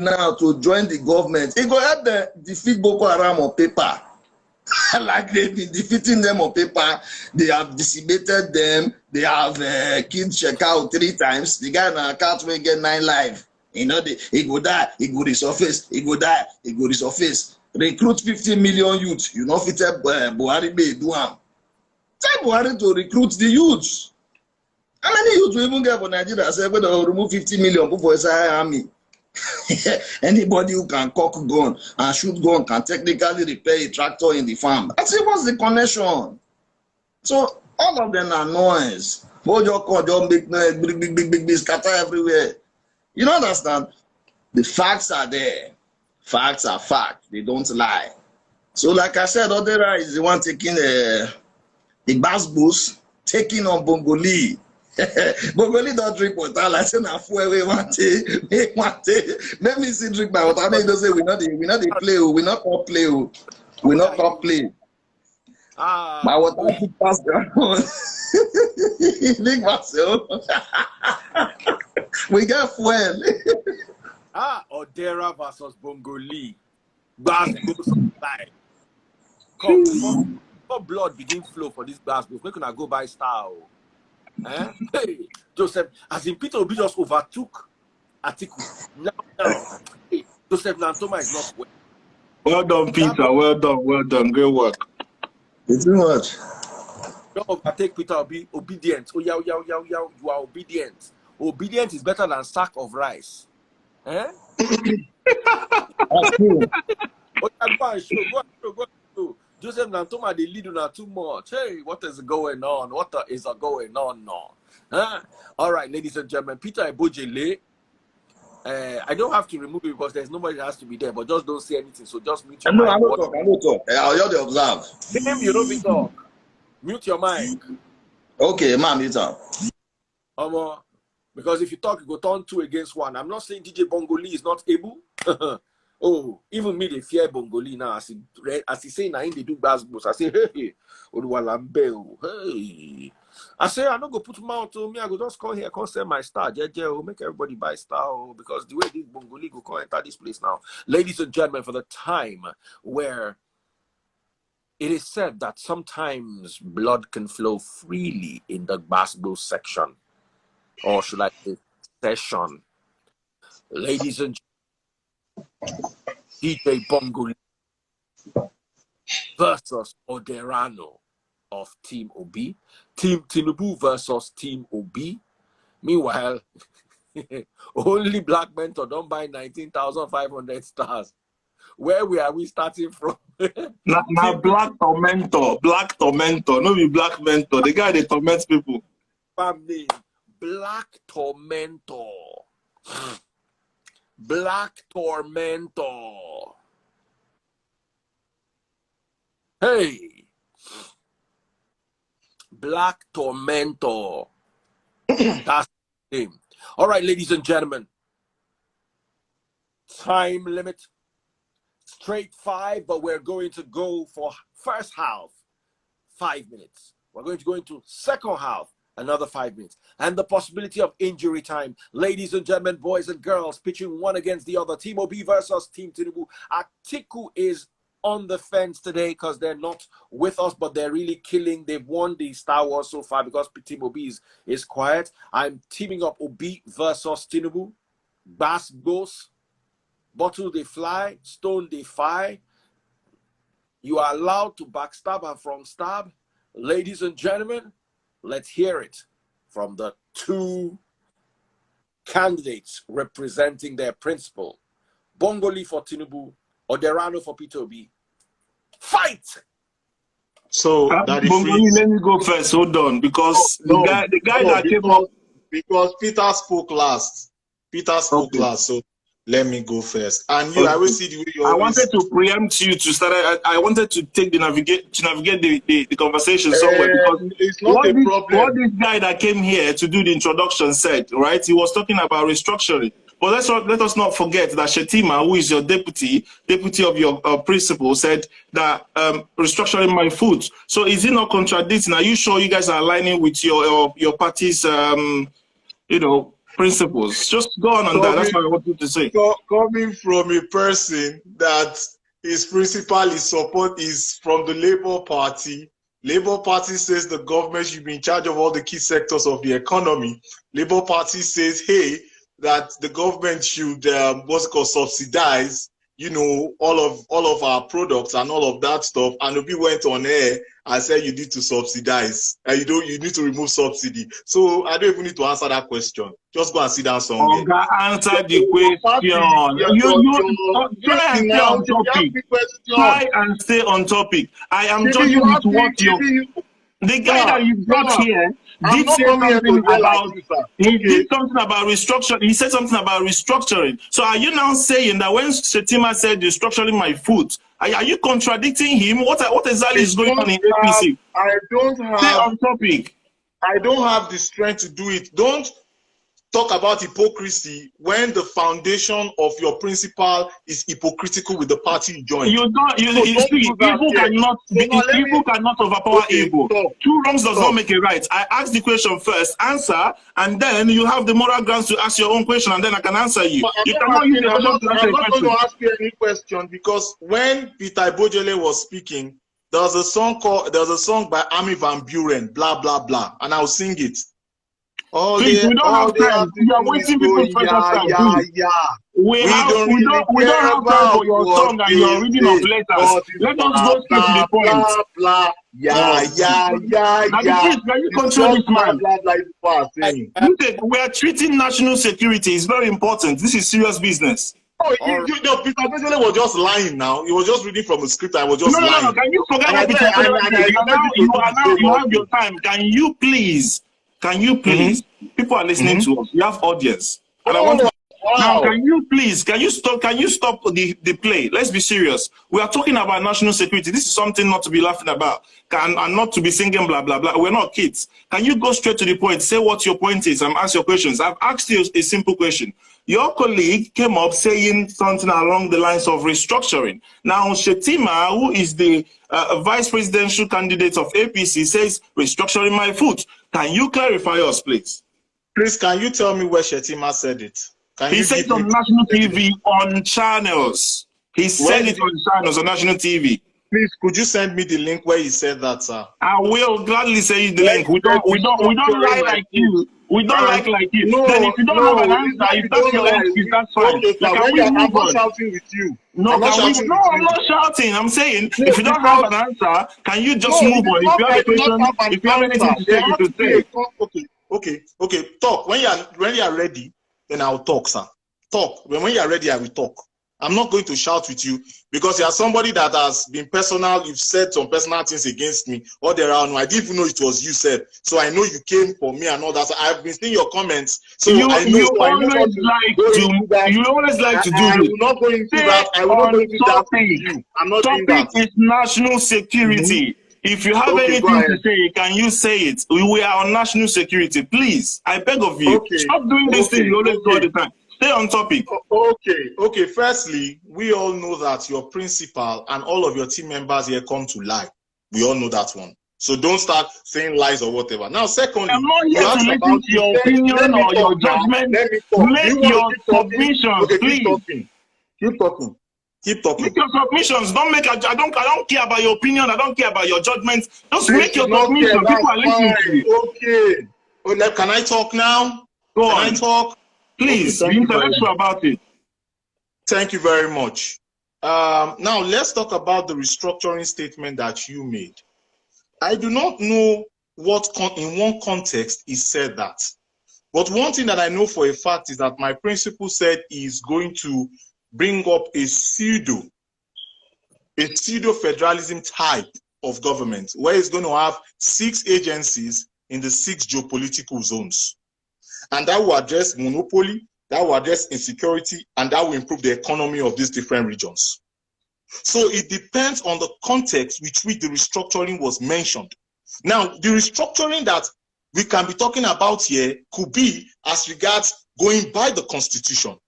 now to join the government. It go help them defeat Boko Haram on paper. Like they've been defeating them on paper. They have decimated them. They have killed Shekau 3 times. The guy now can't wait get 9 lives. You know, he go die, he go resurface, he go die, he go resurface. Recruit 50 million youths. You know, fit Buhari may do am. Tell Buhari to recruit the youths. How many youths will even get for Nigeria? Say, we will remove 50 million for Israel army. Anybody who can cock gun and shoot gun can technically repair a tractor in the farm. That's it. What's the connection? So all of them are noise. Hold your call, don't make noise, big, scatter everywhere. You don't understand? The facts are there. Facts are facts. They don't lie. So, like I said, Oderano is the one taking the bass boost, taking on Bongolee. Bongolee don't drink water. Like say na fuel we want it. Let me see drink my water. They don't say we not the play. We not top play. We not top play. My water keep pass down. Big myself. We got fuel. Oderano versus Bongolee. Bass boost live. Come before blood begin flow for this bass boost. We gonna go buy style. Hey, Joseph, as in Peter Obi just overtook Atiku. Now, hey, Joseph Nantoma is not well. Well done, Peter. Well done. Great work. It's too much. Don't overtake Peter Obi. Obedient. Oh, yeah. You are obedient. Obedient is better than sack of rice. That's true. Oh, yeah, go and show. Joseph Nantoma, they lead on too much. Hey, what is going on? What is going on now? Huh? All right, ladies and gentlemen, Peter Ebojele. I don't have to remove it because there's nobody that has to be there, but just don't say anything. So just mute your mic. I will talk. I'll just observe. Him, you don't be talk. Mute your mic. Okay, man, mute up. Because if you talk, you go turn 2 against 1. I'm not saying DJ Bongolee is not able. Oh, even me, they fear Bongolee now. As he say, now they do bass boost. I say, hey, hey. I say, I don't go put mouth to me. I go just come here, come sell my star. JJ, make everybody buy star. Because the way this Bongolee go come enter this place now. Ladies and gentlemen, for the time where it is said that sometimes blood can flow freely in the bass boost section. Or should I say session. Ladies and gentlemen, DJ Bongolee versus Oderano of Team Obi. Team Tinubu versus Team Obi. Meanwhile, only Black Mentor don't buy 19,500 stars. Where are we starting from? Now Black Tormentor. No be Black Mentor. The guy that torments people. Family. Black Tormentor. Black Tormentor. Hey. Black Tormentor. That's the name. All right, ladies and gentlemen. Time limit. Straight 5, but we're going to go for first half, 5 minutes. We're going to go into second half, another 5 minutes. And the possibility of injury time. Ladies and gentlemen, boys and girls, pitching one against the other. Team Obi versus Team Tinubu. Atiku is on the fence today because they're not with us, but they're really killing. They've won the Star Wars so far because Team Obi is quiet. I'm teaming up Obi versus Tinubu. Bass goes. Bottle they fly. Stone they fly. You are allowed to backstab and from stab. Ladies and gentlemen, let's hear it from the 2 candidates representing their principal. Bongolee for Tinubu, Oderano for Peter Obi. Fight! So Bongolee, let me go first. Hold on, because the guy that came up, because Peter spoke last. So let me go first. And you, I will see the way you. I wanted to preempt you to start. I wanted to take navigate the conversation somewhere because it's not a problem. What this guy that came here to do the introduction said, right? He was talking about restructuring. But let us not forget that Shetima, who is your deputy of your principal, said that restructuring my food. So is it not contradicting? Are you sure you guys are aligning with your party's principles. Just go on that. That's what I wanted to say. Coming from a person that his principal is from the Labour Party. Labour Party says the government should be in charge of all the key sectors of the economy. Labour Party says, hey, that the government should subsidize, all of our products and all of that stuff. And Obi went on air and said you need to subsidize. You need to remove subsidy. So I don't even need to answer that question. Just go and sit down somewhere. Answer the question. Try and stay on topic. I am judging with what the guy that you brought here did say something about did something about restructuring. He said something about restructuring. So are you now saying that when Shetima said restructuring my foot, are you contradicting him? What exactly is going on in APC? Stay on topic. I don't have the strength to do it. Don't talk about hypocrisy when the foundation of your principal is hypocritical with the party you join. Evil cannot overpower evil. Two wrongs does not make a right. I asked the question first, answer, and then you have the moral grounds to ask your own question, and then I can answer you. I'm not going to ask you any question, because when Peter Bongolee was speaking, there was a song by Armin van Buren, blah blah blah, and I'll sing it. Please, we don't have time. You are wasting people's precious time. We don't have time for your song and your reading of letters. Let us go straight to the point. Now, can you control this man? We are treating national security. It's very important. This is serious business. Peter Bongolee was just lying now. He was just reading from a script. I was just lying. No. Can you forget what Peter Bongolee? You have your time. Can you please? People are listening to us. You have audience. And I want to now, can you stop the play? Let's be serious. We are talking about national security. This is something not to be laughing about. And not to be singing blah blah blah. We're not kids. Can you go straight to the point? Say what your point is and ask your questions. I've asked you a simple question. Your colleague came up saying something along the lines of restructuring. Now, Shetima, who is the vice presidential candidate of APC, says restructuring my foot. Can you clarify us, please? Please, can you tell me where Shetima said it? He said it on national TV on channels. He said it on channels on national TV. Please, could you send me the link where he said that, sir? I will gladly send you the link. We don't lie like you. We don't like you. No, then if you don't have an answer, if that's your excuse, that's fine. Okay, I'm not shouting with you. I'm not shouting. I'm saying if you don't have an answer, can you just move on? If you have a question, if you have anything to say, you can say. Okay. Talk. When you are ready, then I'll talk, sir. Talk. When you are ready, I will talk. I'm not going to shout with you because you are somebody that has been personal. You've said some personal things against me. Oderano, I didn't even know it was you said. So I know you came for me and all that. So I've been seeing your comments. So you always like to do I will not go into that. I will not go into that with you. I'm not doing that. Topic is national security. If you have anything to say, can you say it? We are on national security. Please, I beg of you. Stop doing this thing you always do all the time. Stay on topic. Okay. Firstly, we all know that your principal and all of your team members here come to lie. We all know that one. So don't start saying lies or whatever. Now, secondly, I'm not here to listen to your opinion or your judgment. Make your submissions, please. Keep talking. Make your submissions. I don't care about your opinion. I don't care about your judgments. Just make your submissions. People are listening to you. Okay. Can I talk now? Go on. Can I talk? Please, be intellectual about it. Thank you very much. Now, let's talk about the restructuring statement that you made. I do not know what in one context he said that. But one thing that I know for a fact is that my principal said he's going to bring up a pseudo federalism type of government where he's going to have 6 agencies in the 6 geopolitical zones. And that will address monopoly, that will address insecurity, and that will improve the economy of these different regions. So it depends on the context with which the restructuring was mentioned. Now, the restructuring that we can be talking about here could be as regards going by the constitution,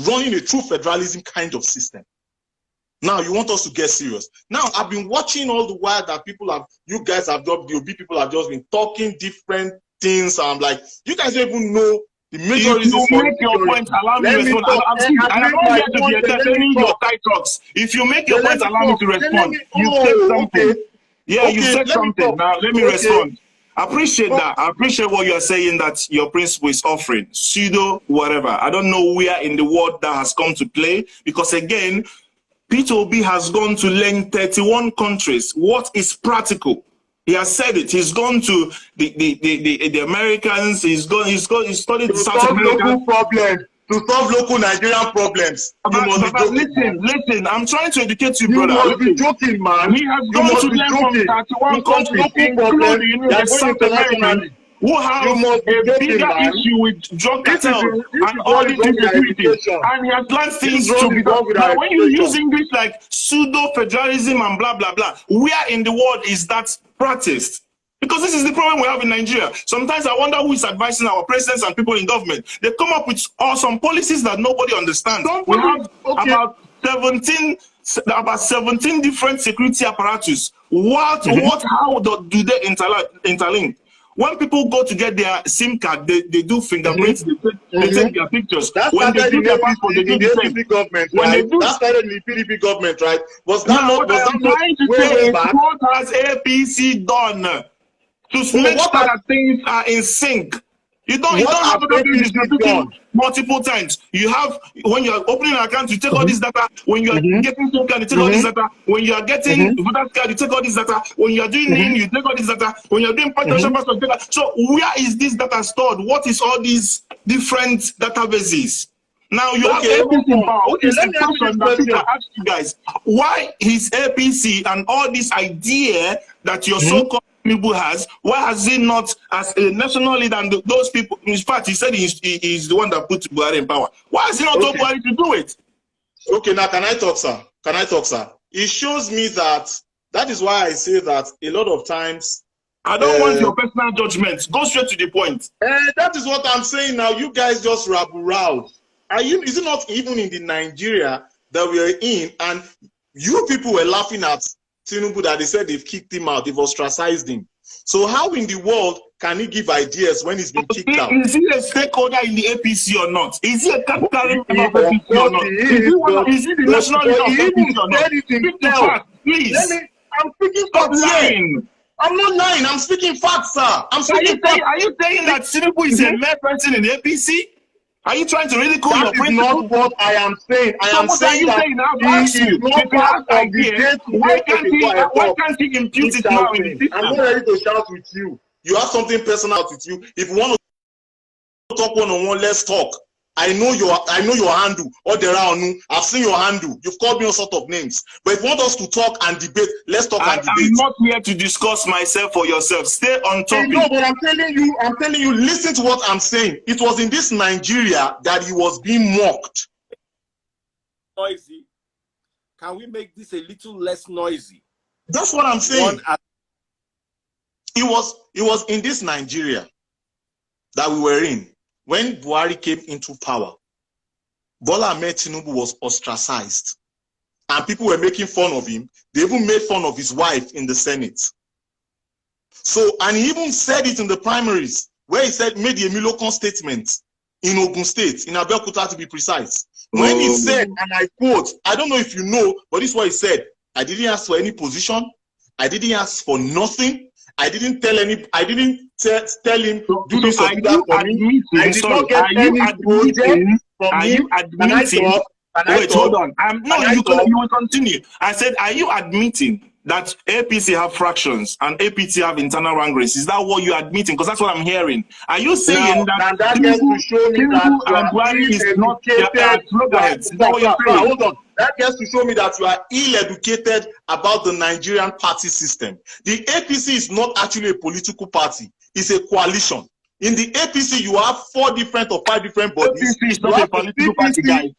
running a true federalism kind of system. Now, you want us to get serious. Now, I've been watching all the while that you guys have just, the OB people have just been talking different things. I'm like, you guys don't even know The major If reasons you for make your point, allow me to respond. I'm not here to be entertaining your tight talks. If you make your point, allow me to respond. You said something. Yeah, you said something. Now let me respond. I appreciate that. I appreciate what you are saying, that your principle is offering. Pseudo, whatever. I don't know where in the world that has come to play, because again, Peter Obi has gone to learn 31 countries. What is practical? He has said it. He's gone to the Americans. He's studied South America. Local problems, to solve local Nigerian problems. Listen. I'm trying to educate you, You brother. must be joking, man. He has gone to learn from 31 countries, including the South Americans, who have a bigger issue with drug cartel and all these insecurities. And he has learned things to be done. Now, when you use English like pseudo-federalism and blah, blah, blah, where in the world is that practiced? Because this is the problem we have in Nigeria. Sometimes I wonder who is advising our presidents and people in government. They come up with awesome policies that nobody understands. We have about 17 different security apparatus. How do they interlink? When people go to get their SIM card, they do fingerprints, they take their pictures. When they do their passport, they do the same. Government, when right? they do, that started in the PDP government, right? Was that now, not? What I'm trying to say is, what has APC done to make sure that things are in sync? You don't have to do multiple times. You have, when you're opening an account, you take all this data. When you are getting SIM card, you take all this data. When you are getting voter card, you take all this data. When you are doing name, you take all this data. When you're doing potential passport, you take that. So where is this data stored? What is all these different databases? Now you have APC power. What is the question that people ask you guys? Why is APC and all this idea that your so-called Tinubu has, why has he not, as a national leader, and those people, in fact, he said he's the one that put Buhari in power. Why has he not told Buhari to do it? Okay, now can I talk, sir? It shows me that is why I say that a lot of times. I don't want your personal judgments. Go straight to the point. That is what I'm saying now. You guys just rabble. Is it not even in the Nigeria that we are in, and you people were laughing at Tinubu that they said they've kicked him out, they've ostracized him. So how in the world can he give ideas when he's been kicked out? Is he a stakeholder in the APC or not? Is he a carrying member of APC or not? Is he the national leader of APC or not? Please. I'm speaking facts here. I'm not lying. I'm speaking facts, sir. Are you saying that Tinubu is a mere person in the APC? Are you trying to ridicule your principle? That is not what I am saying. I am saying that he is not part of the day-to-day. Why can't he impute it now in the system? I'm not ready to shout with you. You have something personal with you. If you want to talk one-on-one, let's talk. I know your handle, Oderano. I've seen your handle. You've called me all sorts of names. But if you want us to talk and debate, let's talk and debate. I'm not here to discuss myself or yourself. Stay on topic. No, but I'm telling you, listen to what I'm saying. It was in this Nigeria that he was being mocked. Noisy. Can we make this a little less noisy? That's what I'm saying. It was in this Nigeria that we were in. When Buhari came into power, Bola Tinubu was ostracized. And people were making fun of him. They even made fun of his wife in the Senate. So, and he even said it in the primaries, where he made the Emilokon statement in Ogun State, in Abeokuta to be precise. When he said, and I quote, I don't know if you know, but this is what he said: I didn't ask for any position. I didn't ask for nothing. I didn't tell him, do this or do that for me. I did not get any project from him. Wait, hold on. You will continue. I said, are you admitting that APC have fractions and APC have internal rank race? Is that what you're admitting? Because that's what I'm hearing. Are you saying that gets to show me that and Buhari is not slogans? Is that what you're saying? Hold on. That gets to show me that you are ill-educated about the Nigerian party system. The APC is not actually a political party. It's a coalition. In the APC, you have 4 different or 5 different bodies. APC is not a political party, guys.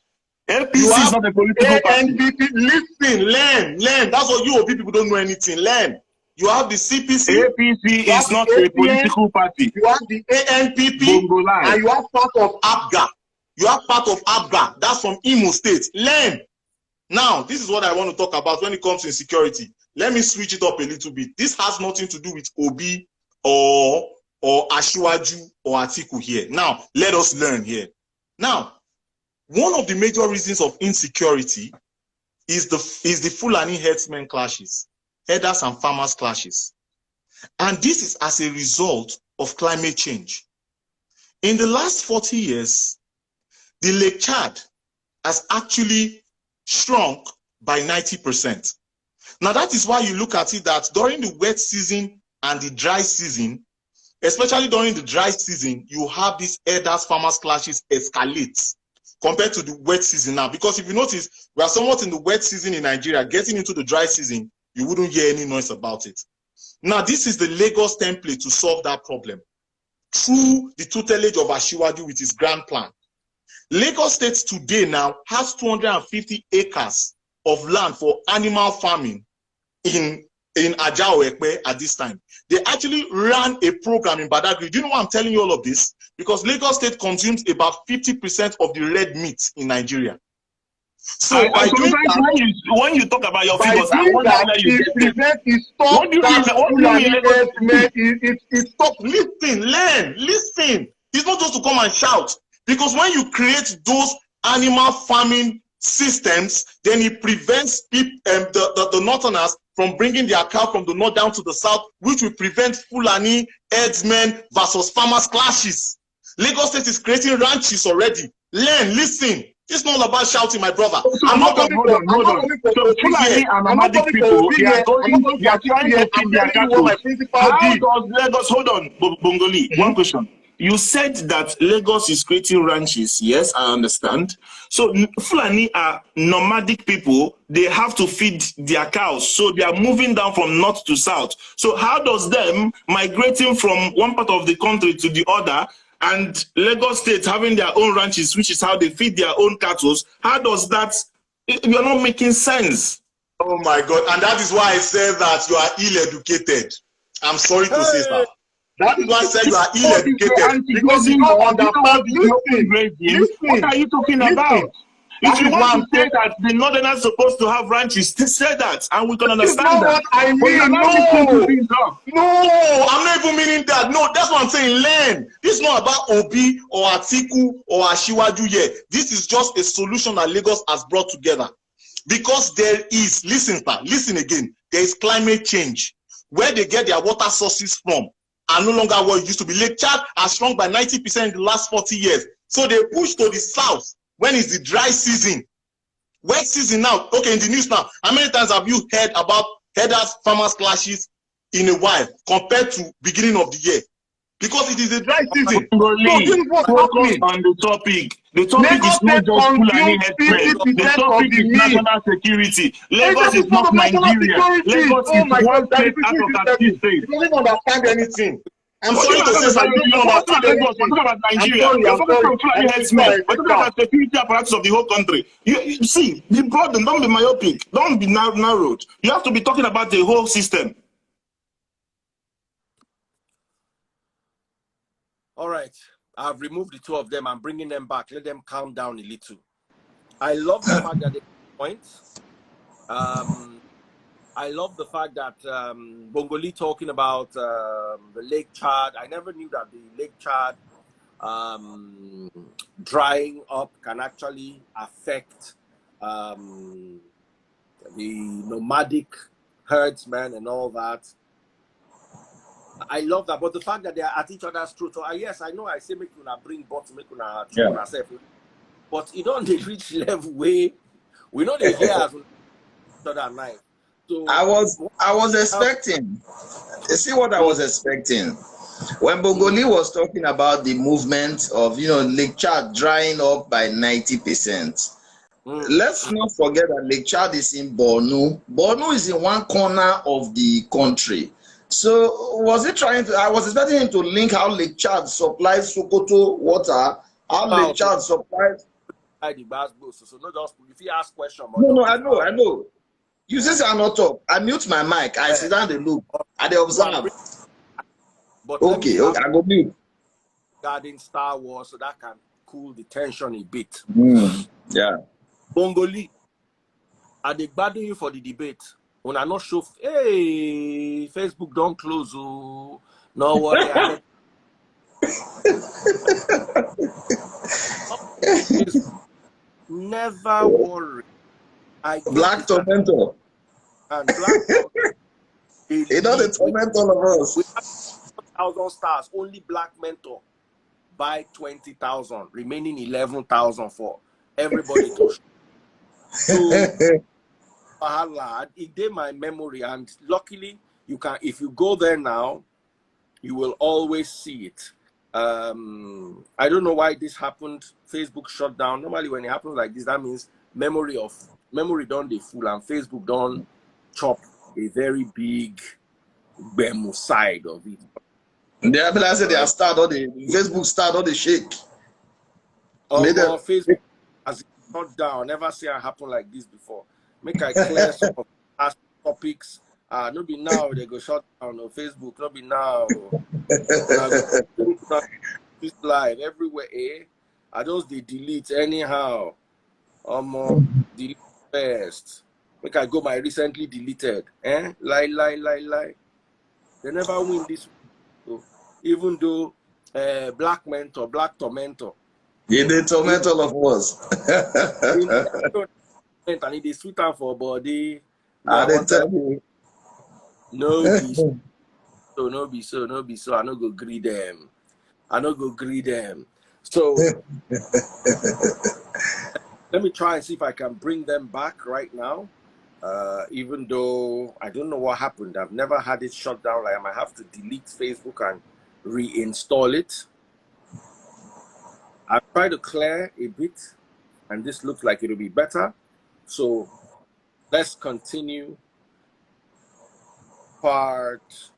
APC is not a political party. Listen, learn. That's what you people don't know anything. Learn. You have the CPC. APC is not a political party. You have the ANPP. Bongolee. And you have part of ABGA. That's from Imo State. Learn. Now, this is what I want to talk about when it comes to insecurity. Let me switch it up a little bit. This has nothing to do with Obi or or Asiwaju or Atiku here. Now, let us learn here. Now, one of the major reasons of insecurity is the Fulani herdsmen clashes, herders and farmers clashes. And this is as a result of climate change. In the last 40 years, the Lake Chad has actually shrunk by 90%. Now, that is why you look at it that during the wet season and the dry season, especially during the dry season, you have these herders farmers clashes escalate compared to the wet season now. Because if you notice, we are somewhat in the wet season in Nigeria. Getting into the dry season, you wouldn't hear any noise about it. Now, this is the Lagos template to solve that problem through the tutelage of Asiwaju with his grand plan. Lagos State today now has 250 acres of land for animal farming in Ajao Ekpe at this time. They actually ran a program in Badagry. Do you know why I'm telling you all of this? Because Lagos State consumes about 50% of the red meat in Nigeria. So by doing that, when you talk about your figures, Listen. It's not just to come and shout. Because when you create those animal farming systems, then it prevents the northerners from bringing their cow from the north down to the south, which will prevent Fulani herdsmen versus farmers clashes. Lagos State is creating ranches already. Learn, listen. It's not about shouting, my brother. So I'm not coming for Fulani and nomadic people. They are trying to keep their cattle. How does Lagos, hold on, Bongolee, one question. You said that Lagos is creating ranches. Yes, I understand. So Fulani are nomadic people. They have to feed their cows. So they are moving down from north to south. So how does them migrating from one part of the country to the other, and Lagos State having their own ranches, which is how they feed their own cattle, how does that, you're not making sense. Oh my God. And that is why I said that you are ill-educated. I'm sorry to say that. That is why I said you are ill-educated. Because you don't understand. Listen. What are you talking about? If you want to say that the northerners are supposed to have ranches, say that, and we can understand that. What I mean. No, I'm not even meaning that. No, that's what I'm saying. Learn. This is not about Obi or Atiku or Asiwaju here. This is just a solution that Lagos has brought together. Because there is, listen again, there is climate change. Where they get their water sources from are no longer what it used to be. Lake Chad has shrunk by 90% in the last 40 years. So they push to the south when it's the dry season. Wet season now, okay, in the news now, how many times have you heard about herders farmers clashes in a while compared to beginning of the year? Because it is a dry season. Focus on the topic. The topic is not just Fulani herdsmen. The topic is national security. Lagos is not Nigeria. Lagos is one state out of that state. You don't even understand anything. I'm sorry to say that you don't understand anything. We're talking about Nigeria. We're talking about Fulani herdsmen. We're talking about security apparatus of the whole country. You see, the problem, don't be myopic. Don't be narrowed. You have to be talking about the whole system. All right, I've removed the two of them. I'm bringing them back. Let them calm down a little. I love the fact that they point. I love the fact that Bongolee talking about the Lake Chad. I never knew that the Lake Chad drying up can actually affect the nomadic herdsmen and all that. I love that, but the fact that they are at each other's throat. So yes, I know I say make una bring bottle, make una check on self, but you don't reach level way. We know they hear as other night. So I was expecting. You see what I was expecting when Bongolee was talking about the movement of Lake Chad drying up by 90%. Let's not forget that Lake Chad is in Borno. Borno is in one corner of the country. So was he trying to? I was expecting him to link how Lake Chad supplies Sokoto water, how Lake Chad supplies. So not just if you ask question. No, I know. You say I not talk. I mute my mic. I sit down and look. I observe. But okay, I go mute. Regarding Star Wars, so that can cool the tension a bit. Yeah. Bongolee, are they battling you for the debate? When I not show, hey, Facebook don't close. Oh, no worry. Never worry. I get Black this tormentor. and black tormentor. He know the torment all of us. We have 1,000 stars. Only black mentor buy 20,000. Remaining 11,000 for everybody to show. So it did my memory, and luckily you can. If you go there now, you will always see it. I don't know why this happened. Facebook shut down. Normally, when it happens like this, that means memory done the full, and Facebook done chop a very big bemo side of it. They have like they have started all the Facebook started all the shake. Facebook has shut down. Never see it happen like this before. Make I clear some of past topics. No be now they go shut down on Facebook. No be now. This live everywhere. I just they delete anyhow. Delete first. Make I go my recently deleted. Lie. They never win this. So, even though black tormentor. Yeah, they torment all of us. And it is sweet for body. They tell you. No be so. I no go greet them. So let me try and see if I can bring them back right now. Even though I don't know what happened. I've never had it shut down. Like I might have to delete Facebook and reinstall it. I've tried to clear a bit, and this looks like it'll be better. So let's continue. Part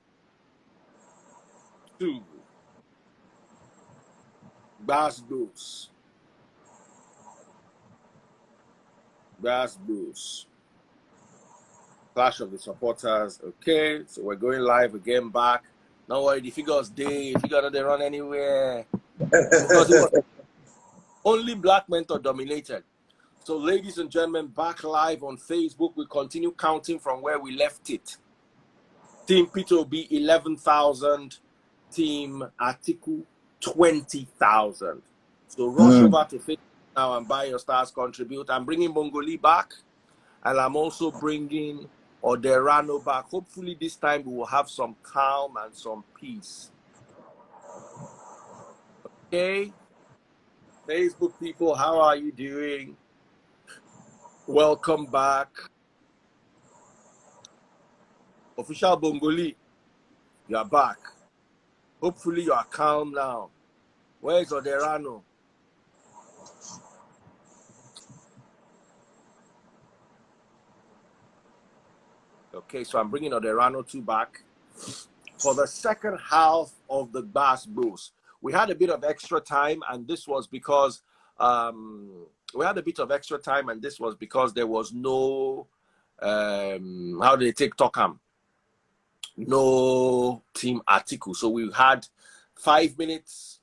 2. Bass Boost. Clash of the supporters. Okay, so we're going live again back. Don't worry, the figures don't they run anywhere. Because it was only black mentor dominated. So ladies and gentlemen, back live on Facebook. We continue counting from where we left it. Team Peter will be 11,000. Team Atiku 20,000. So rush over to Facebook now and buy your stars, contribute. I'm bringing Bongolee back, and I'm also bringing Oderano back. Hopefully this time we will have some calm and some peace. Okay, Facebook people, how are you doing? Welcome back. Official Bongolee, you are back. Hopefully you are calm now. Where is Oderano? Okay, so I'm bringing Oderano 2 back for the second half of the Bass Boost. We had a bit of extra time, and this was because there was no how do they take Tokam? No team article. So we had 5 minutes,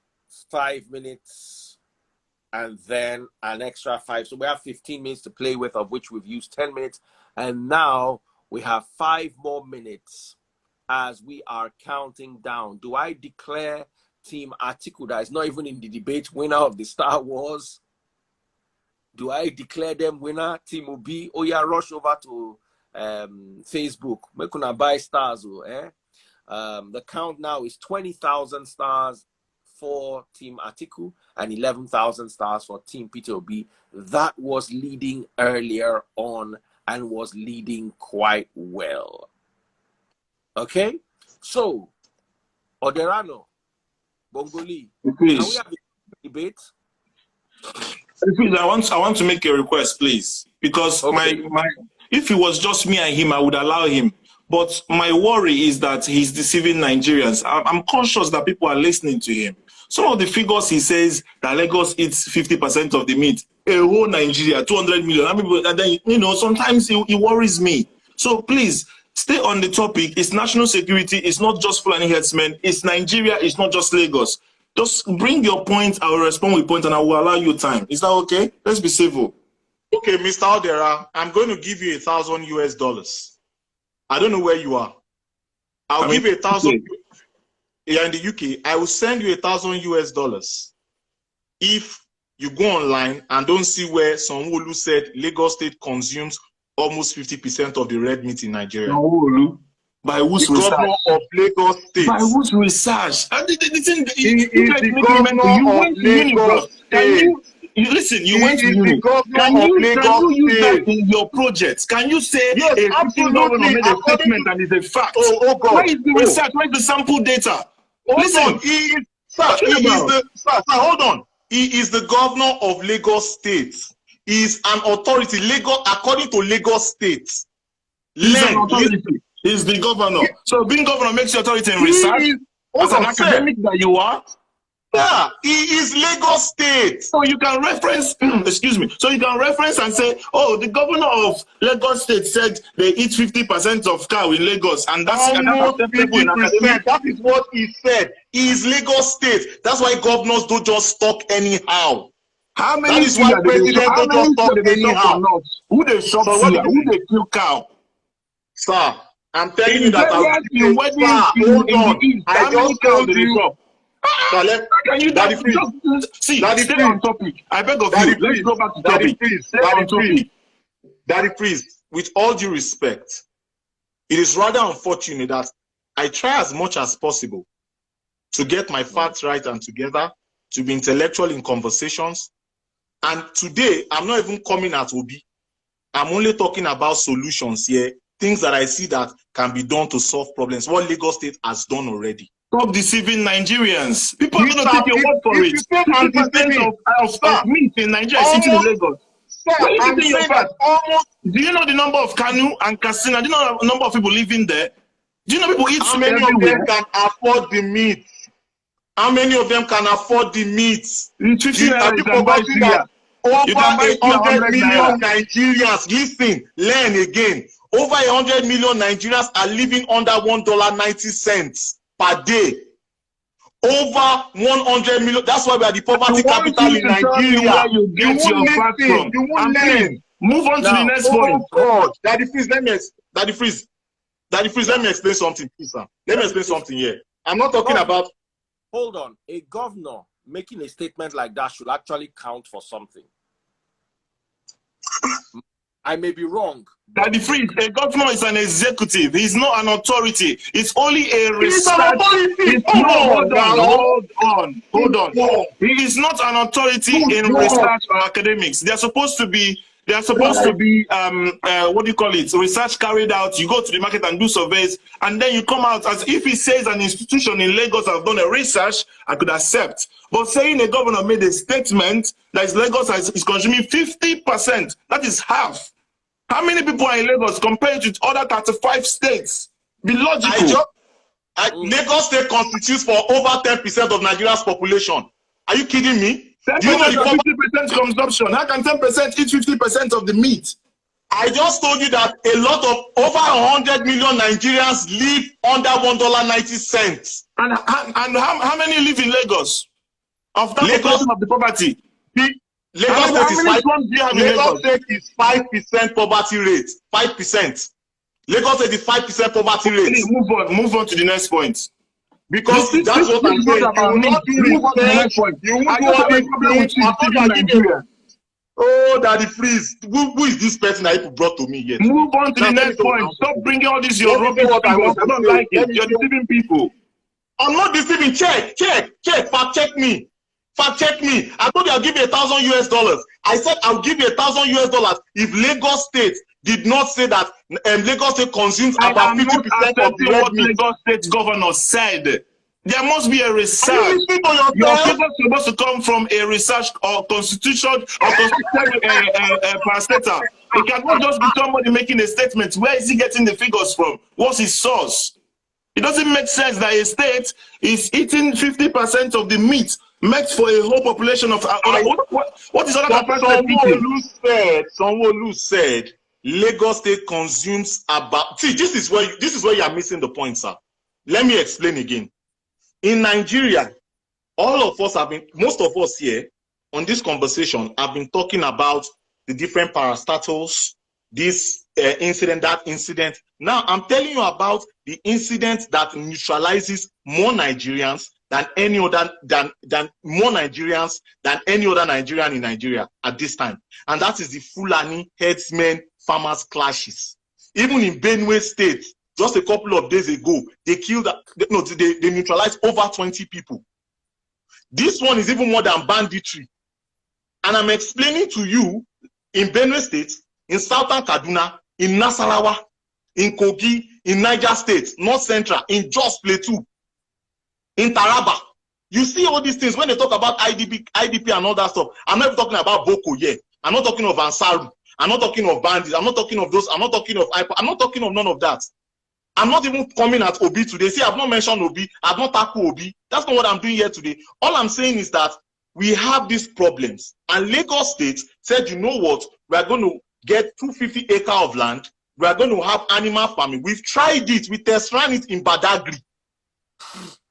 and then an extra 5. So we have 15 minutes to play with, of which we've used 10 minutes. And now we have 5 more minutes as we are counting down. Do I declare Team Atiku, that is not even in the debate, winner of the Star Wars? Do I declare them winner? Team Obi, oh yeah, rush over to Facebook. Make una buy stars. The count now is 20,000 stars for Team Atiku and 11,000 stars for Team Peter Obi. That was leading earlier on and was leading quite well. Okay, so Oderano, Bongolee, can we have a debate? Please, I want to make a request, please, because okay. If it was just me and him, I would allow him. But my worry is that he's deceiving Nigerians. I'm conscious that people are listening to him. Some of the figures he says that Lagos eats 50% of the meat. A whole Nigeria, 200 million. I mean, and then, sometimes it worries me. So please, stay on the topic. It's national security. It's not just Fulani herdsmen. It's Nigeria. It's not just Lagos. Just bring your point. I will respond with point, and I will allow you time. Is that okay? Let's be civil. Okay, Mr. Odera, I'm going to give you $1,000 US. I don't know where you are. I'll give you 1,000. you're in the UK, I will send you $1,000 if you go online and don't see where Sanwo-Olu said Lagos State consumes almost 50% of the red meat in Nigeria. Sanwo-Olu, by whose the research? governor of Lagos State. By whose research? And He is the governor of Lagos State. Listen, you went to uni. Can you use that in your project? Can you say yes, a sitting governor made a statement and it's a fact? Oh God. Where is the research? Where is the sample data? Hold on. He is the governor of Lagos State. He is an authority. According to Lagos State. He's an authority. He's the governor. So being governor makes you authority in research. As an academic that you are. Yeah, he is Lagos State. So you can reference, excuse me, so you can reference and say, oh, the governor of Lagos State said they eat 50% of cow in Lagos, and that's almost 50%. That is what he said. He is Lagos State. That's why governors don't just talk anyhow. How many that is why presidents don't just talk anyhow. Who they shop here? Who they kill cow? Sir, I'm telling you that hold on. I just told you. Can you stay on topic? I beg of you. Let's go back to topic. Daddy Priest, with all due respect, it is rather unfortunate that I try as much as possible to get my facts right and together, to be intellectual in conversations. And today, I'm not even coming at Obi. I'm only talking about solutions here, things that I see that can be done to solve problems, what Lagos State has done already. Stop deceiving Nigerians. People are going to take your word for it. 50% of meat in Nigeria is sitting in Lagos. I'm saying that almost. Do you know the number of Kanu and Katsina? Do you know the number of people living there? Do you know people eat how many everywhere? Of them can afford the meat? How many of them can afford the meat? Over 100 million Nigerians, listen, learn again. Over 100 million Nigerians are living under $1.90 per day. Over 100 million. That's why we are the poverty capital in Nigeria. You won't learn. Move on to the next point. God, Daddy Freeze, let me explain something, please, sir. Let me explain something here. I'm not talking about. Hold on. A governor making a statement like that should actually count for something. I may be wrong. Daddy Freeze, a governor is an executive. He's not an authority. It's only a research. Hold on. He is not an authority in research or academics. They're supposed to be what do you call it? Research carried out. You go to the market and do surveys, and then you come out as if he says an institution in Lagos have done a research, I could accept. But saying a governor made a statement that Lagos is consuming 50%, that is half. How many people are in Lagos compared to other 35 states? Be logical. Lagos State constitutes for over 10% of Nigeria's population. Are you kidding me? Do you know the 50% consumption? How can 10% eat 50% of the meat? I just told you that a lot of over 100 million Nigerians live under $1.90. And how many live in Lagos? Of that population of the poverty? Lagos State is 5% poverty rate. 5%. Lagos State is 5% poverty rate. Okay, move on to the next point. Because that's what I'm saying. You will not do research. Oh, Daddy Freeze. Who is this person that you brought to me yet? Move on to the next point. Stop bringing all these your rubbish people. I don't like it. You're deceiving people. I'm not deceiving. Check. Fact check me. I told you I'll give you $1,000. I said I'll give you $1,000 if Lagos State did not say that Lagos State consumes about 50% of the red meat. Lagos State governor said there must be a research. Are you listening to yourself? You're supposed to come from a research or constitution or constitutional parastatal. It cannot just be somebody making a statement. Where is he getting the figures from? What's his source? It doesn't make sense that a state is eating 50% of the meat meant for a whole population of what is other Sanwo-Olu said Lagos State consumes about. See, this is where you are missing the point, sir. Let me explain again. In Nigeria, most of us here on this conversation have been talking about the different parastatals, this incident, that incident. Now I'm telling you about the incident that neutralizes more Nigerians than any other more Nigerians than any other Nigerian in Nigeria at this time, and that is the Fulani herdsmen farmers clashes. Even in Benue State, just a couple of days ago, they killed, no, they neutralized over 20 people. This one is even more than banditry. And I'm explaining to you, in Benue State, in Southern Kaduna, in Nasarawa, in Kogi, in Niger State, North Central, in Jos Plateau, in Taraba. You see all these things when they talk about IDP and all that stuff. I'm not talking about Boko yet. I'm not talking of Ansaru. I'm not talking of bandits. I'm not talking of those. I'm not talking of IPO. I'm not talking of none of that. I'm not even coming at Obi today. See, I've not mentioned Obi. I've not tackled Obi. That's not what I'm doing here today. All I'm saying is that we have these problems. And Lagos State said, you know what? We are going to get 250 acres of land. We are going to have animal farming. We've tried it. We test ran it in Badagry.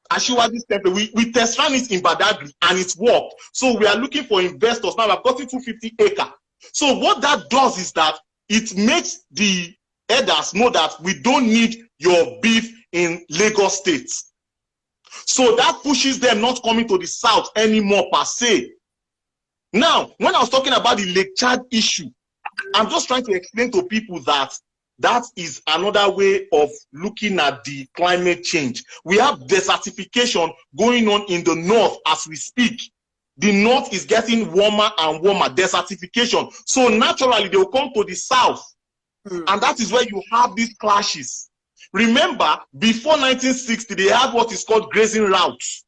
Ashiwadi's temple. We test ran it in Badagry and it worked. So we are looking for investors. Now we've gotten 250 acres. So what that does is that it makes the elders know that we don't need your beef in Lagos State. So that pushes them not coming to the south anymore per se. Now, when I was talking about the Lake Chad issue, I'm just trying to explain to people that that is another way of looking at the climate change. We have desertification going on in the north as we speak. The north is getting warmer and warmer, desertification. So naturally, they will come to the south. And that is where you have these clashes. Remember, before 1960, they had what is called grazing routes.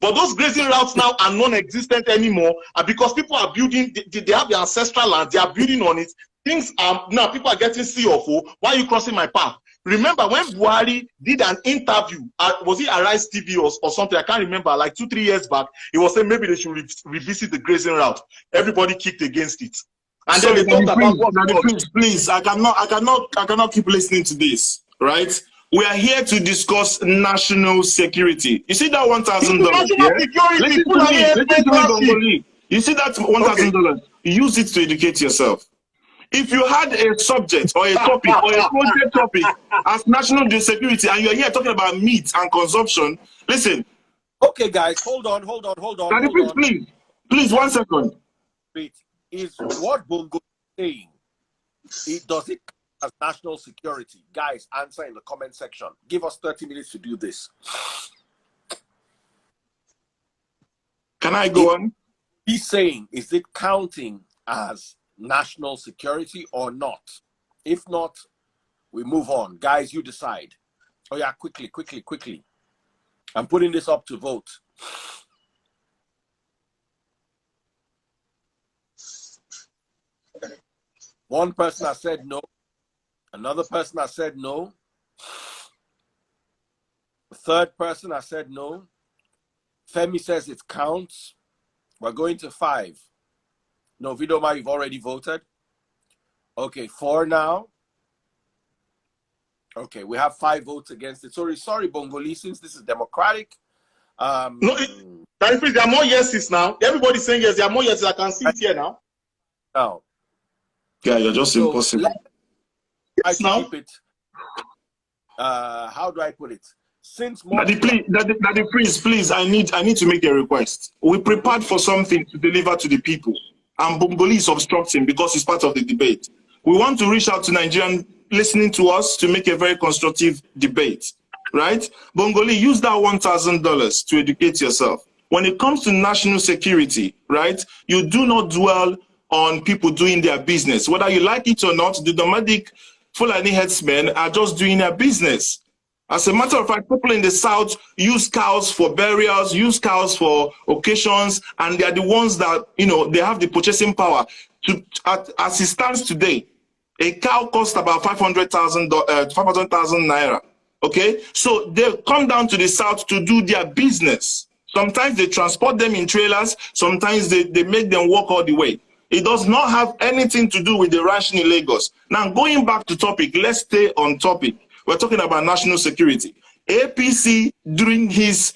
But those grazing routes now are non-existent anymore, and because people are building, they have their ancestral land, they are building on it. Things are, now people are getting CFO. Why are you crossing my path? Remember when Buhari did an interview, was it Arise TV or something? I can't remember, like 2-3 years back, he was saying maybe they should revisit the grazing route. Everybody kicked against it. And sorry, then they talked about what please, I cannot keep listening to this, right? We are here to discuss national security. You see that $1,000? National security. Listen to me, Bongolee. You see that $1,000? Okay. Use it to educate yourself. If you had a subject or a topic or a project topic as national security, and you're here talking about meat and consumption, listen. Okay, guys, hold on. Please, 1 second. Wait, is what Bongo saying? Does it as national security? Guys, answer in the comment section. Give us 30 minutes to do this. Can I go on? He's saying, is it counting as national security or not? If not, we move on. Guys, you decide. Oh yeah, quickly. I'm putting this up to vote. One person has said no. Another person has said no. The third person has said no. Femi says it counts. We're going to 5. No, Vidoma, you've already voted. Okay, 4 now. Okay, we have 5 votes against it. Sorry, Bongolee, since this is democratic. No, there are more yeses now. Everybody's saying yes. There are more yeses. I can see it here now. Now. Yeah, you're just impossible. I keep it. How do I put it? Since Daddy, please, I need to make a request. We prepared for something to deliver to the people, and Bongolee is obstructing because it's part of the debate. We want to reach out to Nigerians listening to us to make a very constructive debate, right? Bongolee, use that $1,000 to educate yourself. When it comes to national security, right, you do not dwell on people doing their business. Whether you like it or not, the nomadic Fulani herdsmen are just doing their business. As a matter of fact, people in the south use cows for burials, use cows for occasions, and they are the ones that, they have the purchasing power. As it stands today, a cow costs about 500,000 naira. Okay, so they come down to the south to do their business. Sometimes they transport them in trailers. Sometimes they make them walk all the way. It does not have anything to do with the ranching in Lagos. Now, going back to topic, let's stay on topic. We're talking about national security. APC, during this